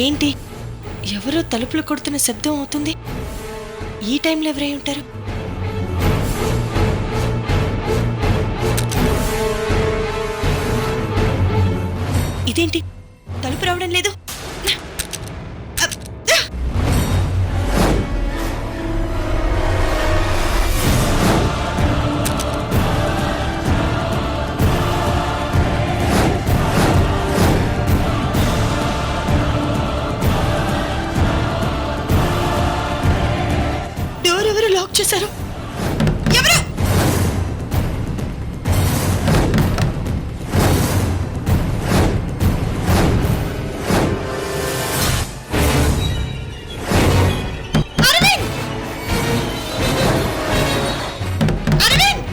ఏంటి ఎవరో తలుపులు కొడుతున్న శబ్దం అవుతుంది? ఈ టైంలో ఎవరై ఉంటారు? ఇదేంటి తలుపు రావడం లేదు? డోర్ ఎవరు లాక్ చేశారు? ఎవరు? అరవింద్! అరవింద్!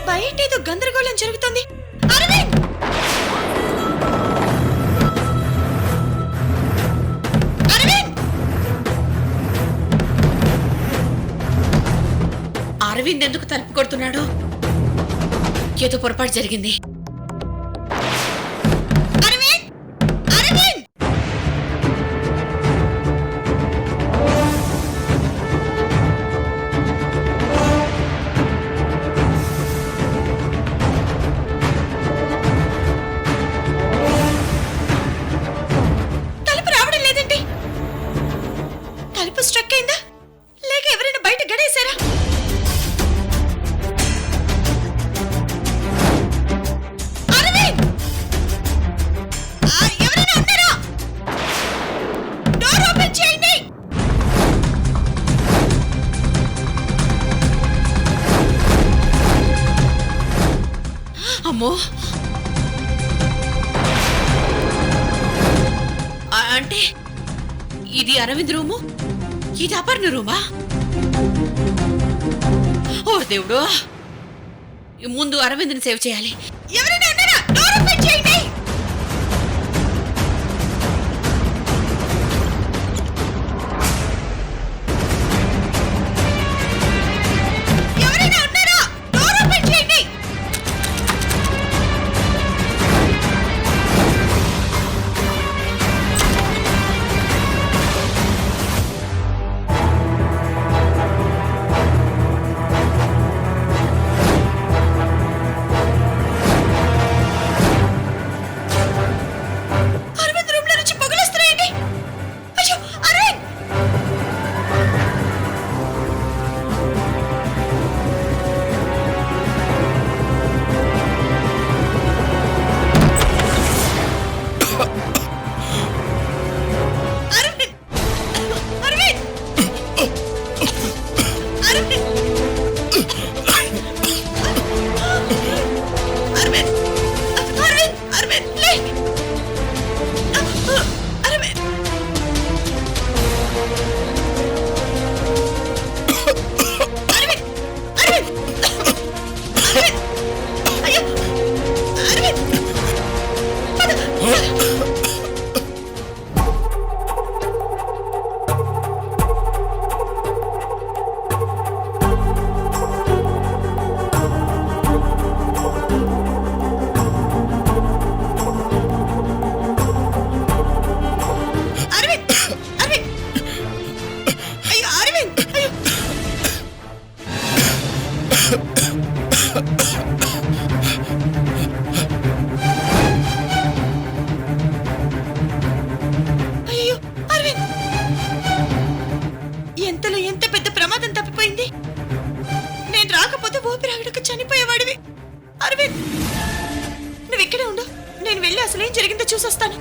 బయటేదో గందరగోళం జరుగుతుంది. అరవింద్! అరవింద్! అరవింద్ ఎందుకు తలుపు కొడుతున్నాడు? ఏదో పొరపాటు జరిగింది. అరవింద్! అరవింద్! తలుపు రావడం లేదేంటి? తలుపు స్ట్రక్ అయిందా లేక ఎవరైనా బయట గడేశారా? అరవింద్! ఎవరైనా ఉన్నారా? డోర్ ఓపెన్ చేయండి. అమ్మో, అంటే ఇది అరవింద్ రూము, ఇది అపర్ణ రూమా? ఓ దేవుడు, ముందు అరవింద్ని సేవ్ చేయాలి. ఎవరైనా ఉన్నారా? డోర్ ఓపెన్ చేయండి. ఎవరైనా ఉన్నారా? డోర్ ఓపెన్ చేయండి. అరవింద్ రూమ్ లో నుంచి పొగలొస్తున్నాయండి. అయ్యో అరవింద్! అరవింద్! అరవింద్! అరవింద్! అరవింద్! అరవింద్! అరవింద్! లే! అరవింద్! అరవింద్! అరవింద్! అరవింద్! అయ్యో! అరవింద్! అరవింద్! అరవింద్! అయ్యో అరవింద్! అయ్యో! అయ్యో అరవింద్! ఎంతలో ఎంత పెద్ద ప్రమాదం తప్పిపోయింది. నేను రాకపోతే ఊపిరాగడక చనిపోయేవాడివి. అరవింద్, నువ్వు ఇక్కడే ఉండు. నేను వెళ్ళి అసలేం జరిగిందో చూసొస్తాను.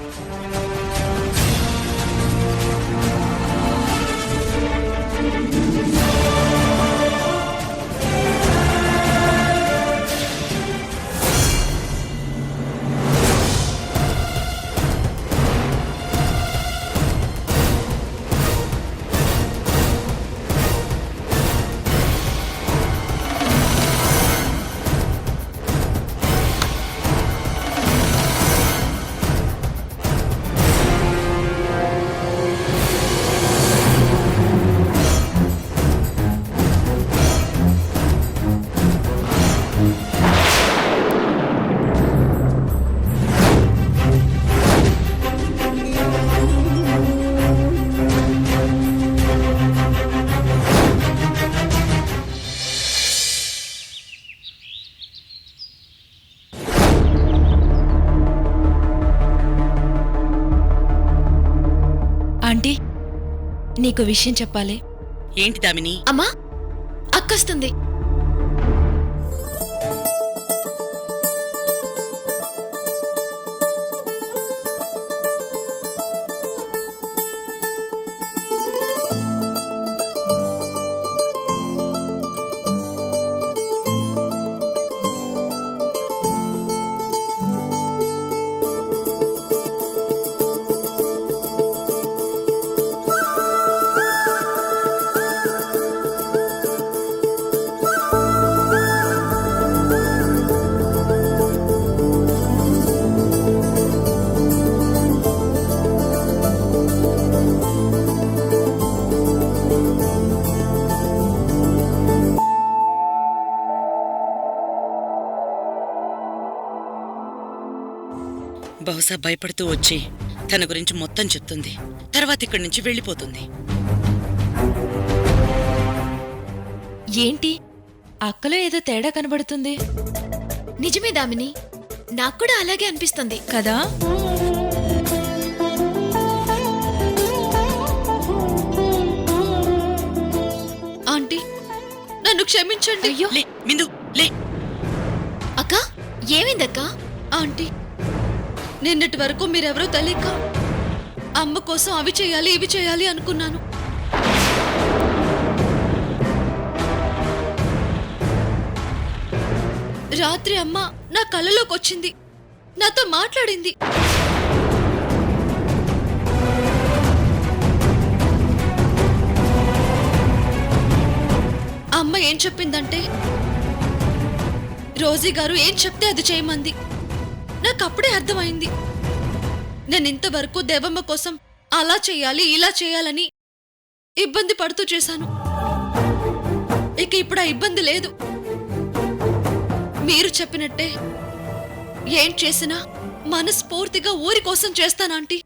నీకు విషయం చెప్పాలి. ఏంటి దామిని? అమ్మా, అక్కొస్తుంది. బహుశా భయపడుతూ వచ్చి తన గురించి మొత్తం చెప్తుంది. తర్వాత ఇక్కడి నుంచి వెళ్ళిపోతుంది. ఏంటి అక్కలో ఏదో తేడా కనబడుతుంది నిజమే దామిని, నాకు కూడా అలాగే అనిపిస్తుంది కదా. ఆంటీ, నన్ను క్షమించండి. అయ్యో, లే బిందు, లే. అక్క, ఏమైందక్క? ఆంటీ, నిన్నటి వరకు మీరెవరో తెలియక అమ్మ కోసం అవి చేయాలి ఇవి చేయాలి అనుకున్నాను. రాత్రి అమ్మ నా కళ్ళలోకి వచ్చింది, నాతో మాట్లాడింది. అమ్మ ఏం చెప్పిందంటే, రోజీ గారు ఏం చెప్తే అది చేయమంది. నాకు అప్పుడే అర్థమైంది, నేను ఇంతవరకు దేవమ్మ కోసం అలా చేయాలి ఇలా చేయాలని ఇబ్బంది పడుతూ చేశాను. ఇక ఇప్పుడు ఆ ఇబ్బంది లేదు. మీరు చెప్పినట్టే ఏం చేసినా మనస్ఫూర్తిగా ఊరి కోసం చేస్తానంటీ.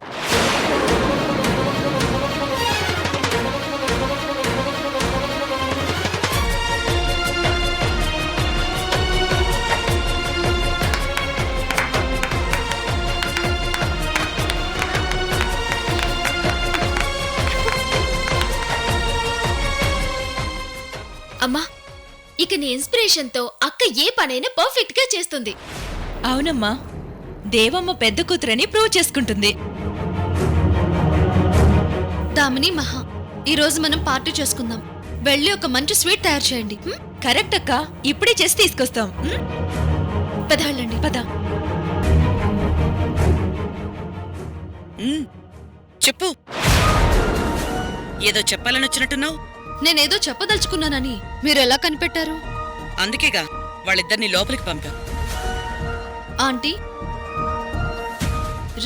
అమ్మా, ఇక నీ ఇన్స్పిరేషన్తో అక్క ఏ పనైనా పర్ఫెక్ట్ గా చేస్తుంది. అవునమ్మా, దేవమ్మ పెద్ద కూతురని ప్రూవ్ చేసుకుంటుంది. దామిని, మహా, ఈ రోజు మనం పార్టీ చేసుకుందాం. వెళ్ళి ఒక మంచి స్వీట్ తయారు చేయండి. కరెక్ట్ అక్క, ఇప్పుడే చేసి తీసుకొస్తాం. పదాళ్ళండి. పద. చెప్పు, ఏదో చెప్పాలని వచ్చినట్టున్నావు. నేనేదో చెప్పదలుచుకున్నానని మీరెలా కనిపెట్టారు? అందుకేగా వాళ్ళిద్దరిని లోపలికి పంపాం. ఆంటీ,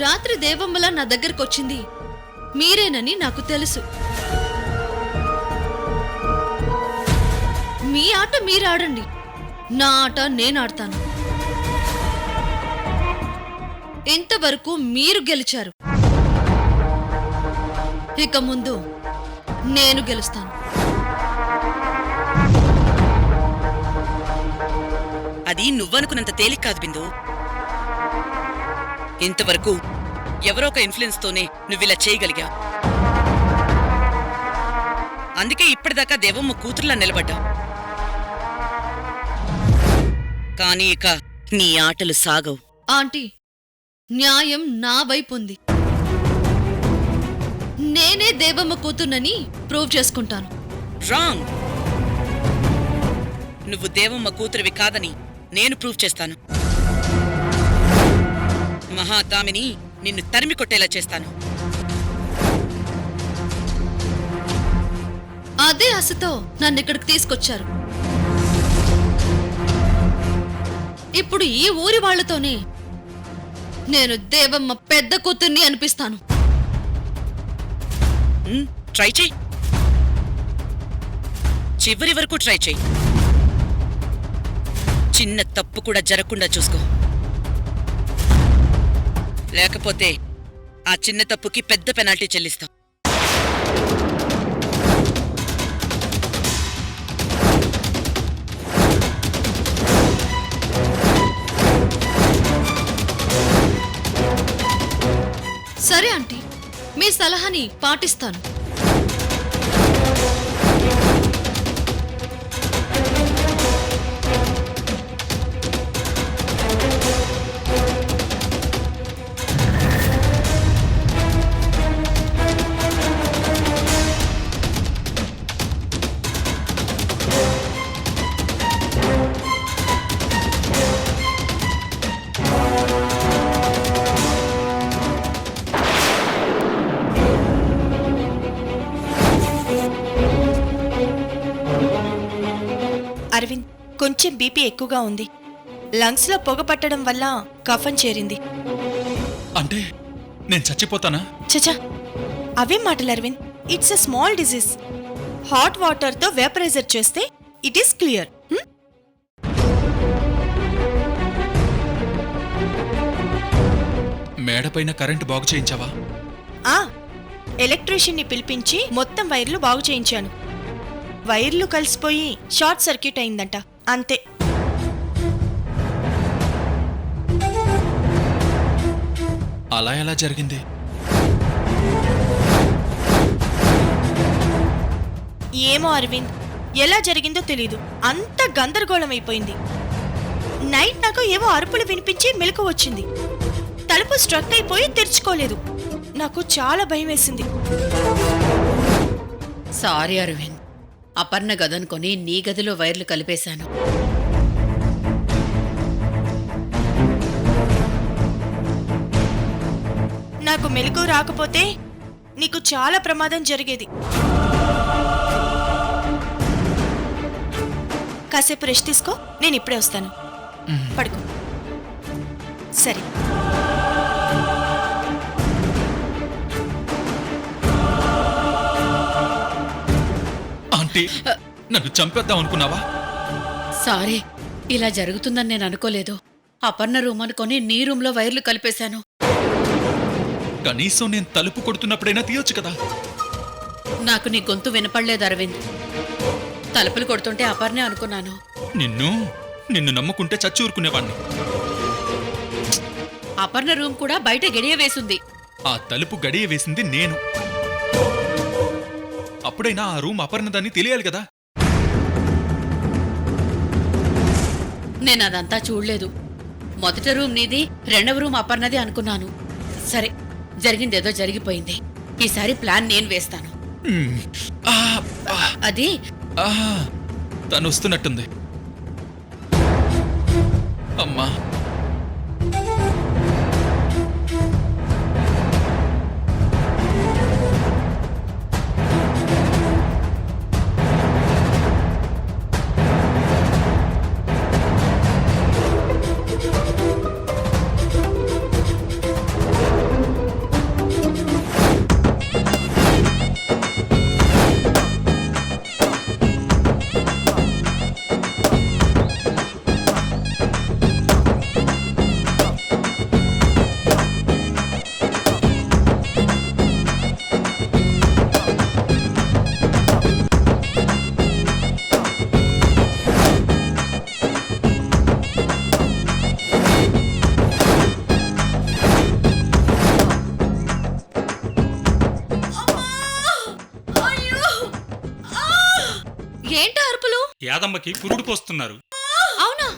రాత్రి దేవమ్మలా నా దగ్గరకొచ్చింది మీరేనని నాకు తెలుసు. మీ ఆట మీరాడండి, నా ఆట నేనాడతాను. ఇంతవరకు మీరు గెలిచారు, ఇక ముందు నేను గెలుస్తాను. అది నువ్వనుకున్నంత తేలిక కాదు బిందు. ఇంతవరకు ఎవరో ఒక ఇన్ఫ్లుయెన్స్ తోనే నువ్విలా చేయగలిగా. అందుకే ఇప్పటిదాకా దేవమ్మ కూతురులా నిలబడ్డా. కానీ ఇక నీ ఆటలు సాగవు. ఆంటీ, న్యాయం నా వైపు ఉంది. నేనే దేవమ్మ కూతుర్నని ప్రూవ్ చేసుకుంటాను. రాంగ్. నువ్వు దేవమ్మ కూతురివి కాదని నేను ప్రూవ్ చేస్తాను. మహాదామిని నిన్ను తరిమి కొట్టేలా చేస్తాను. అదే ఆశతో నన్ను ఇక్కడికి తీసుకొచ్చారు. ఇప్పుడు ఈ ఊరి వాళ్లతోనే నేను దేవమ్మ పెద్ద కూతుర్ని అనిపిస్తాను. ట్రై చెయ్యి, చివరి వరకు ట్రై చెయ్యి. చిన్న తప్పు కూడా జరగకుండా చూసుకో. లేకపోతే ఆ చిన్న తప్పుకి పెద్ద పెనాల్టీ చెల్లిస్తాం. సరే ఆంటీ, మీ సలహాని పాటిస్తాను. కొంచెం బీపీ ఎక్కువగా ఉంది. లంగ్స్ లో పొగ పట్టడం వల్ల కఫం చేరింది. అంటే నేను చచ్చిపోతానా? చచా, అవేం మాటలు Arvind. It's a small disease. Hot water తో వేపరైజర్ చేస్తే ఇట్ ఈస్ క్లియర్. మేడపైన కరెంటు బాగు చేయించావా? ఎలక్ట్రీషియన్ ని పిలిపించి మొత్తం వైర్లు బాగు చేయించాను. వైర్లు కలిసిపోయి షార్ట్ సర్క్యూట్ అయిందంట, అంతే. అలా ఎలా జరిగింది? ఏమో అరవింద్, ఎలా జరిగిందో తెలీదు. అంత గందరగోళం అయిపోయింది. నైట్ నాకు ఏవో అరుపులు వినిపించి మెలకు వచ్చింది. తలుపు స్ట్రక్ అయిపోయి తెరుచుకోలేదు. నాకు చాలా భయం వేసింది. సారీ అరవింద్, అపర్ణ గదనుకొని నీ గదిలో వైర్లు కలిపేశాను. నాకు మెలకు రాకపోతే నీకు చాలా ప్రమాదం జరిగేది. కాసేపు రెస్ట్ తీసుకో, నేను ఇప్పుడే వస్తాను. పడుకో. సరే. ఆంటీ, నన్ను చంపేద్దాం అనుకున్నావా? సారీ, ఇలా జరుగుతుందని నేను అనుకోలేదు. అపర్ణ రూమ్ అనుకొని నీ రూమ్లో వైర్లు కలిపేశాను. కనీసం నేను తలుపు కొడుతున్నప్పుడైనా తీయొచ్చు కదా. నాకు నీ గొంతు వినపడలేదు అరవింద్. తలుపులు కొడుతుంటే అపర్ణే అనుకున్నాను. నిన్ను నమ్ముకుంటే చచ్చి ఊరుకునేవాణ్ణి. అపర్ణ రూమ్ కూడా బయట గడియ వేసింది. ఆ తలుపు గడియ వేసింది నేను. అప్పుడైనా ఆ రూమ్ అపర్ణదాన్ని తెలియాలి కదా. నేను అదంతా చూడలేదు. మొదటి రూమ్ నీది, రెండవ రూమ్ అపర్ణది అనుకున్నాను. సరే, జరిగిందేదో జరిగిపోయింది. ఈసారి ప్లాన్ నేను వేస్తాను. అది తను వస్తున్నట్టుంది. అమ్మా, ఏంటా అరుపులు? యాదమ్మకి పురుడు పోస్తున్నారు. అవునా?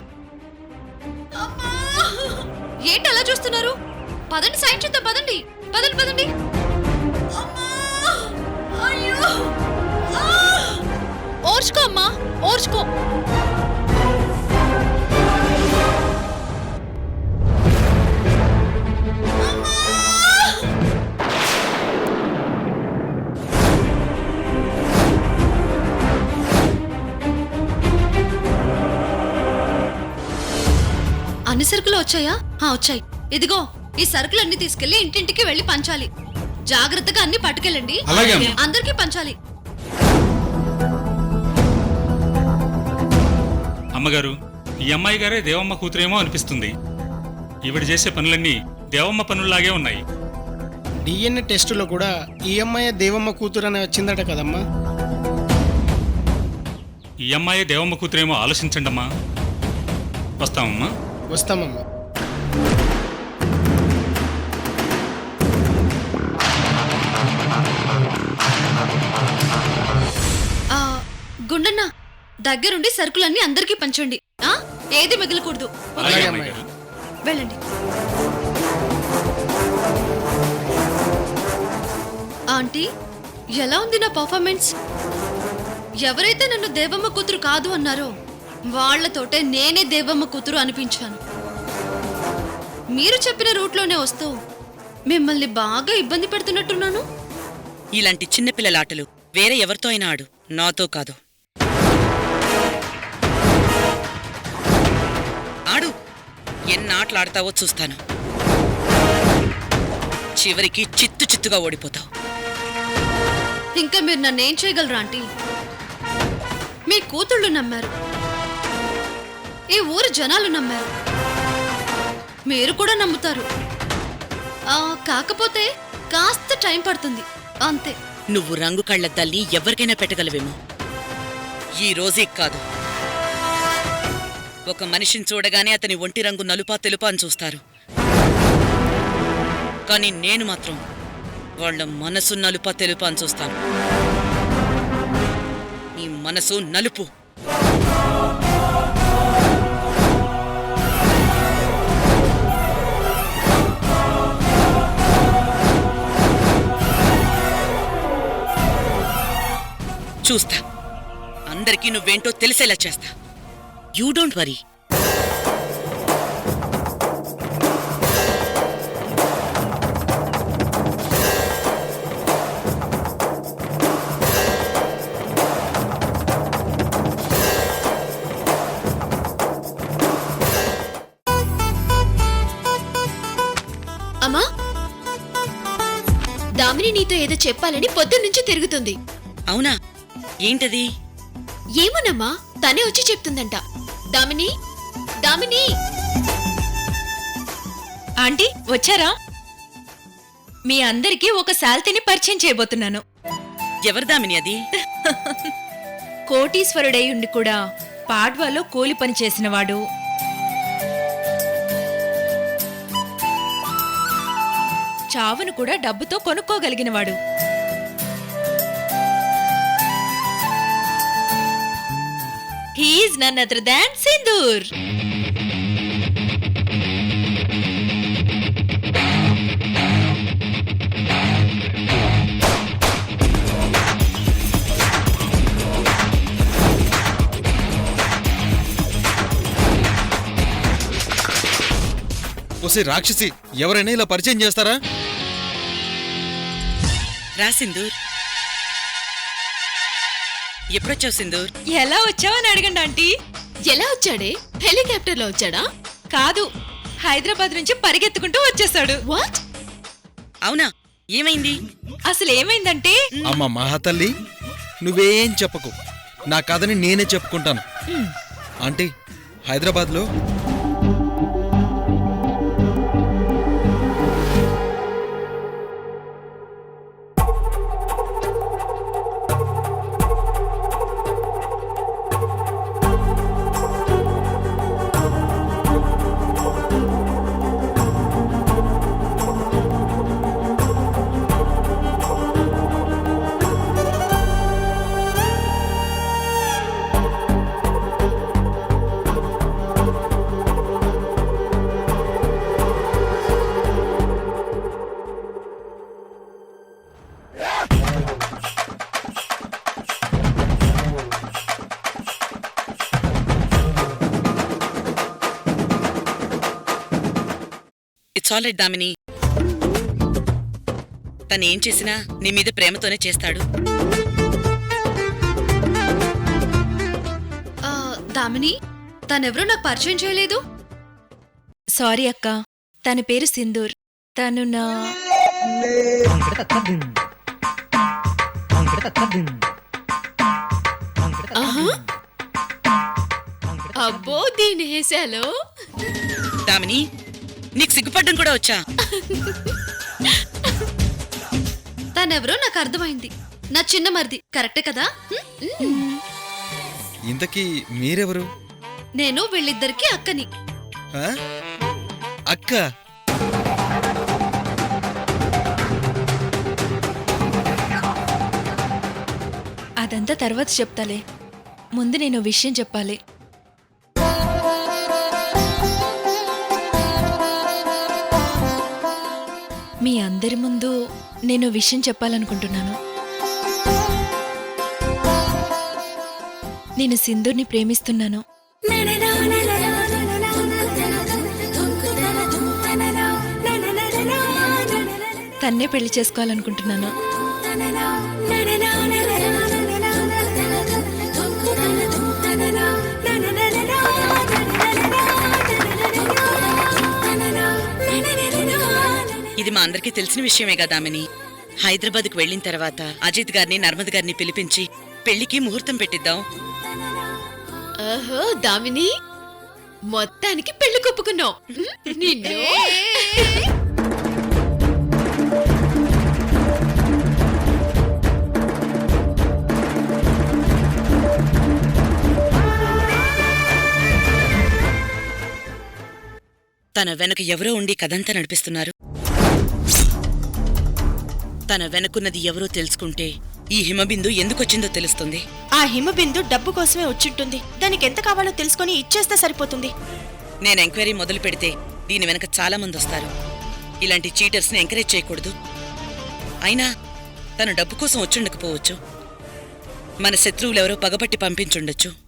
ఏంటి అలా చూస్తున్నారు? పదండి, సాయం చేద్దాం. పదండి పదండి పదండి. ఓర్చుకో అమ్మా, ఓర్చుకో. అన్ని సరుకులు వచ్చాయా? వచ్చాయి. ఇదిగో, ఈ సరుకులన్నీ తీసుకెళ్లి ఇంటింటికి వెళ్లి పంచాలి. జాగ్రత్తగా అన్ని పట్టుకెళ్ళండి. అందరికీ పంచాలి. అమ్మగారు, ఈ అమ్మాయి గారే దేవమ్మ కూతురేమో అనిపిస్తుంది. ఈవిడ చేసే పనులన్నీ దేవమ్మ పనుల్లాగే ఉన్నాయి. డిఎన్ఏ టెస్టులో కూడా ఈ అమ్మాయి దేవమ్మ కూతురు అని వచ్చిందట కదమ్మా. ఈ అమ్మాయి దేవమ్మ కూతురేమో ఆలోచించండమ్మా. వస్తామమ్మా. వస్తామమ్మా. గుండన్న, దగ్గరుండి సరుకులన్నీ అందరికీ పంచండి. ఏది మిగలకూడదు. అలాగే అమ్మాయి గారు. వెళ్ళండి. ఆంటీ, ఎలా ఉంది నా పర్ఫార్మెన్స్? ఎవరైతే నన్ను దేవమ్మ కూతురు కాదు అన్నారో వాళ్లతోటే నేనే దేవమ్మ కూతురు అనిపించాను. మీరు చెప్పిన రూట్లోనే వస్తూ మిమ్మల్ని బాగా ఇబ్బంది పెడుతున్నట్టున్నాను. ఇలాంటి చిన్నపిల్లలాటలు వేరే ఎవరితో అయినా ఆడు, నాతో కాదు. ఎన్నాట్లాడతావో చూస్తాను. చివరికి చిత్తు చిత్తుగా ఓడిపోతావు. ఇంకా మీరు నన్ను ఏం చేయగలరా ఆంటీ? మీ కూతుళ్ళు నమ్మారు, ఈ ఊరు జనాలు నమ్మారు, మీరు కూడా నమ్ముతారు. కాకపోతే కాస్త టైం పడుతుంది అంతే. నువ్వు రంగు కళ్ళ తల్లి ఎవరికైనా పెట్టగలవేమో, ఈ రోజే కాదు. ఒక మనిషిని చూడగానే అతని ఒంటి రంగు నలుపా తెలుపా అని చూస్తారు, కానీ నేను మాత్రం వాళ్ళ మనసు నలుపా తెలుపా అని చూస్తాను. నీ మనసు నలుపు. చూస్తా, అందరికీ నువ్వేంటో తెలిసేలా చేస్తా. You don't worry. అమ్మా, దామిని నీతో ఏదో చెప్పాలని పొద్దున్నుంచి తిరుగుతుంది. అవునా? ఏంటది? ఏమోనమ్మా, తనే వచ్చి చెప్తుందంట. దామిని, దామిని. ఆంటీ వచ్చారా? మీ అందరికీ ఒక సాల్తీని పరిచయం చేయబోతున్నాను. ఎవరిదామిని అది? కోటీశ్వరుడై ఉండి కూడా పాడ్వాలో కూలి పని చేసినవాడు, చావును కూడా డబ్బుతో కొనుక్కోగలిగినవాడు. He is none other than Sindhoor. ఒసే రాక్షసి, ఎవరైనా ఇలా పరిచయం చేస్తారా? రా సింధూర్. ఎప్పుడొచ్చావు సింధూర్? ఎలా వచ్చావని అడగండి ఆంటీ. ఎలా వచ్చాడే? హెలికాప్టర్ లో వచ్చాడా? కాదు, హైదరాబాద్ నుంచి పరిగెత్తుకుంటూ వచ్చేసాడు. వాట్? అవునా? ఏమైంది? అసలు ఏమైందంటే, అమ్మ మహాతల్లి, నువ్వేం చెప్పకు, నా కథని నేనే చెప్పుకుంటాను. ఆంటీ, హైదరాబాద్లో ఇట్స్ ఆల్ రైట్ దామిని. తనేం చేసినా నీ మీద ప్రేమతోనే చేస్తాడు. దామిని, తనెవరో నాకు పరిచయం చేయలేదు. సారీ అక్క, తన పేరు సింధూర్. తను నా ఆహా. అబ్బో, దీని హేసాలో. దామిని, నీకు సిగ్గుపడ్డం కూడా వచ్చా? తనెవరో నాకు అర్థమైంది. నా చిన్న మరిది. కరెక్టే కదా? ఇంతకీ మీరెవరు? నేను వీళ్ళిద్దరికి అక్కని. ఆ? అక్క? అదంతా తర్వాత చెప్తాలే, ముందు నేను విషయం చెప్పాలి. మీ అందరి ముందు నేను విషయం చెప్పాలనుకుంటున్నాను. నేను సింధూర్ని ప్రేమిస్తున్నాను. తన్నే పెళ్లి చేసుకోవాలనుకుంటున్నాను. ఇది మా అందరికీ తెలిసిన విషయమే కదా దామిని. హైదరాబాద్కు వెళ్ళిన తర్వాత అజిత్ గారిని నర్మద్ గారిని పిలిపించి పెళ్లికి ముహూర్తం పెట్టిద్దాం. ఓహో దామిని మొత్తానికి పెళ్లి కొప్పుకున్నావు నిన్ను తన వెనక ఎవరో ఉండి కథంతా నడిపిస్తున్నారు. తన వెనకున్నది ఎవరో తెలుసుకుంటే ఈ హిమబిందు ఎందుకొచ్చిందో తెలుస్తుంది. ఆ హిమబిందు డబ్బు కోసమే వచ్చింటుంది. దానికి ఎంత కావాలో తెలుసుకొని ఇచ్చేస్తే సరిపోతుంది. నేను ఎంక్వైరీ మొదలు పెడితే దీని వెనక చాలా మంది వస్తారు. ఇలాంటి చీటర్స్ని ఎంకరేజ్ చేయకూడదు. అయినా తను డబ్బు కోసం వచ్చుండకపోవచ్చు. మన శత్రువులెవరో పగపట్టి పంపించుండొచ్చు.